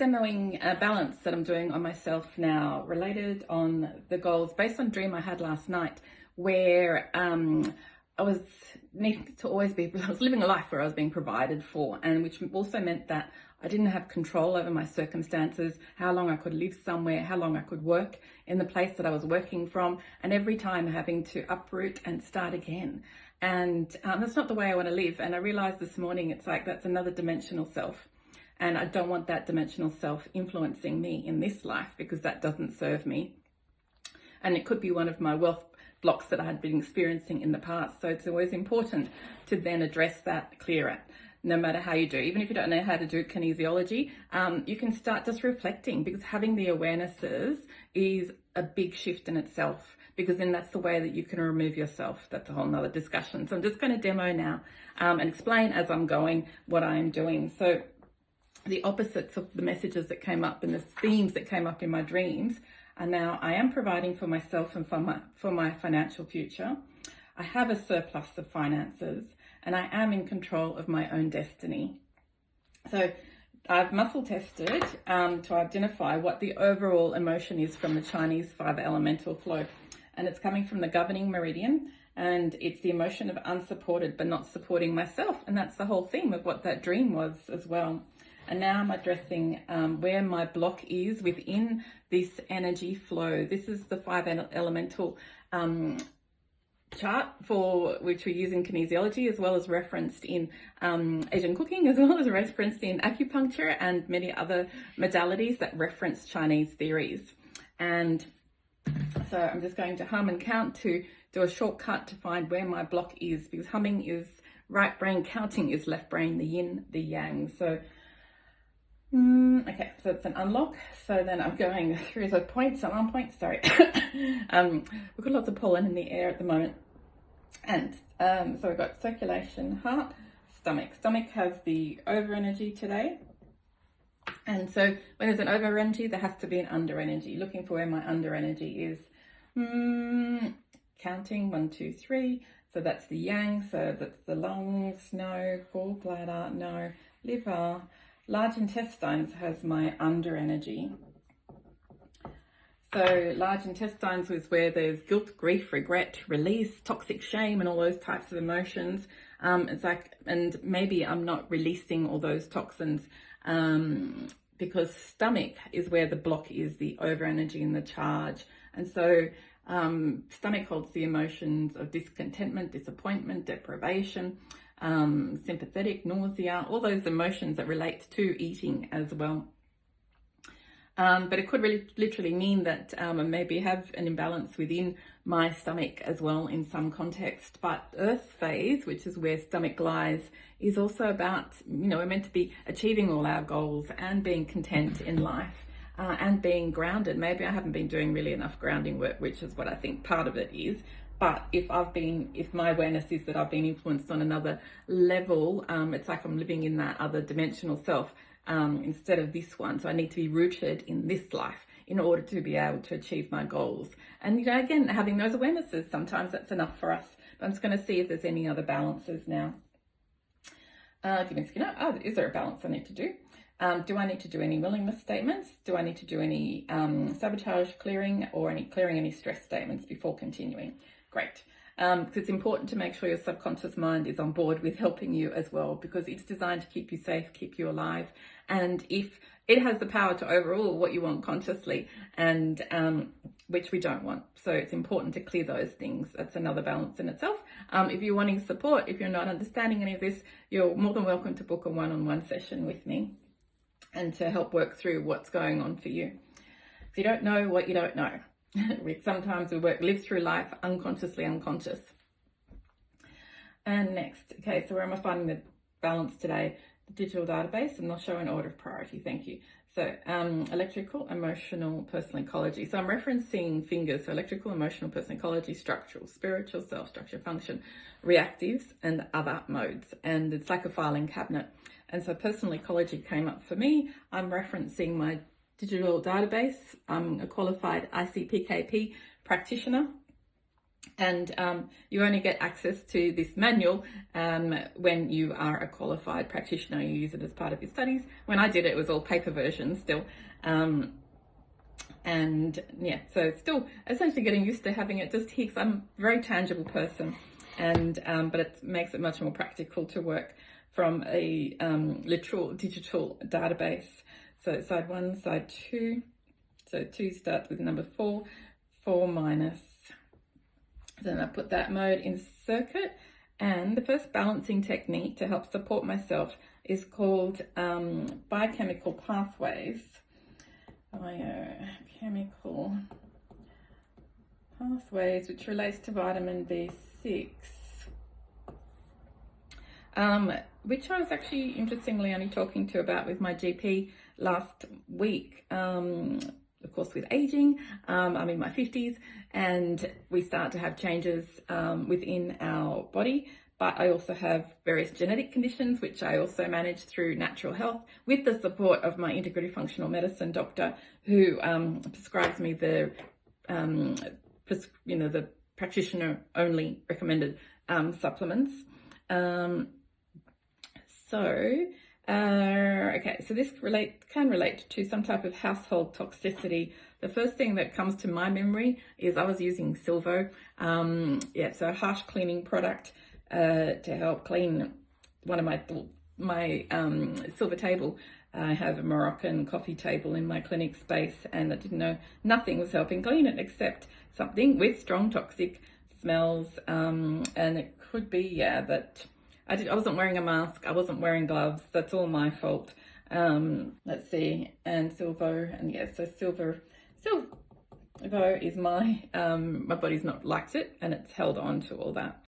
demoing a balance that I'm doing on myself now, related on the goals based on a dream I had last night, where I was needing to always be, I was living a life where I was being provided for, and which also meant that I didn't have control over my circumstances, how long I could live somewhere, how long I could work in the place that I was working from, and every time having to uproot and start again. And that's not the way I want to live. And I realized this morning, it's like, that's another dimensional self. And I don't want that dimensional self influencing me in this life, because that doesn't serve me. And it could be one of my wealth blocks that I had been experiencing in the past. So it's always important to then address that, clear it, no matter how you do. Even if you don't know how to do kinesiology, you can start just reflecting, because having the awarenesses is a big shift in itself, because then that's the way that you can remove yourself. That's a whole nother discussion. So I'm just going to demo now and explain as I'm going what I'm doing. So the opposites of the messages that came up and the themes that came up in my dreams are now: I am providing for myself and for my financial future. I have a surplus of finances, and I am in control of my own destiny. So I've muscle tested to identify what the overall emotion is from the Chinese 5 elemental flow. And it's coming from the governing meridian, and it's the emotion of unsupported but not supporting myself. And that's the whole theme of what that dream was as well. And now I'm addressing where my block is within this energy flow. This is the 5 elemental chart for which we use in kinesiology, as well as referenced in Asian cooking, as well as referenced in acupuncture and many other modalities that reference Chinese theories. And so I'm just going to hum and count to do a shortcut to find where my block is, because humming is right brain, counting is left brain, the yin, the yang. So okay, so it's an unlock. So then I'm going through the points. I'm on point, sorry. We've got lots of pollen in the air at the moment. And so we've got circulation, heart, stomach. Stomach has the over energy today. And so when there's an over energy, there has to be an under energy. Looking for where my under energy is. Counting 1, 2, 3. So that's the yang. So that's the lungs, no. Gallbladder, no. Liver. Large intestines has my under energy. So large intestines is where there's guilt, grief, regret, release, toxic shame, and all those types of emotions. It's like, and maybe I'm not releasing all those toxins because stomach is where the block is, the over energy and the charge. And so stomach holds the emotions of discontentment, disappointment, deprivation, sympathetic, nausea, all those emotions that relate to eating as well. But it could really literally mean that I maybe have an imbalance within my stomach as well in some context. But earth phase, which is where stomach lies, is also about, we're meant to be achieving all our goals and being content in life and being grounded. Maybe I haven't been doing really enough grounding work, which is what I think part of it is. But if my awareness is that I've been influenced on another level, it's like I'm living in that other dimensional self instead of this one. So I need to be rooted in this life in order to be able to achieve my goals. And, again, having those awarenesses, sometimes that's enough for us. But I'm just going to see if there's any other balances now. Give me a second. Oh, is there a balance I need to do? Do I need to do any willingness statements? Do I need to do any sabotage clearing or clearing any stress statements before continuing? Great. Because it's important to make sure your subconscious mind is on board with helping you as well, because it's designed to keep you safe, keep you alive. And if it has the power to overrule what you want consciously, and which we don't want. So it's important to clear those things. That's another balance in itself. If you're wanting support, if you're not understanding any of this, you're more than welcome to book a one-on-one session with me and to help work through what's going on for you. If you don't know what you don't know. Sometimes we live through life unconsciously unconscious. And next, okay, so where am I finding the balance today? The digital database, and they'll show an order of priority. Thank you. So electrical, emotional, personal ecology. So I'm referencing fingers. So electrical, emotional, personal ecology, structural, spiritual, self, structure, function, reactives, and other modes. And it's like a filing cabinet. And so personal ecology came up for me. I'm referencing my digital database. I'm a qualified ICPKP practitioner. And you only get access to this manual when you are a qualified practitioner. You use it as part of your studies. When I did it, it was all paper version still. And yeah, so still essentially getting used to having it just here, because I'm a very tangible person, and but it makes it much more practical to work from a literal digital database. So side 1, side 2. So 2 starts with number 4, 4 minus. Then I put that mode in circuit, and the first balancing technique to help support myself is called biochemical pathways. Biochemical pathways, which relates to vitamin B6, which I was actually interestingly only talking to about with my GP last week. Of course, with aging, I'm in my 50s, and we start to have changes within our body. But I also have various genetic conditions, which I also manage through natural health with the support of my integrative functional medicine doctor, who prescribes me the, the practitioner only recommended supplements. Okay, so this can relate to some type of household toxicity. The first thing that comes to my memory is I was using Silvo, so a harsh cleaning product to help clean one of my silver table. I have a Moroccan coffee table in my clinic space, and I didn't know nothing was helping clean it except something with strong toxic smells, and it could be that I wasn't wearing a mask, I wasn't wearing gloves. That's all my fault. Let's see, and Silvo, and yeah, so Silvo is my body's not liked it, and it's held on to all that.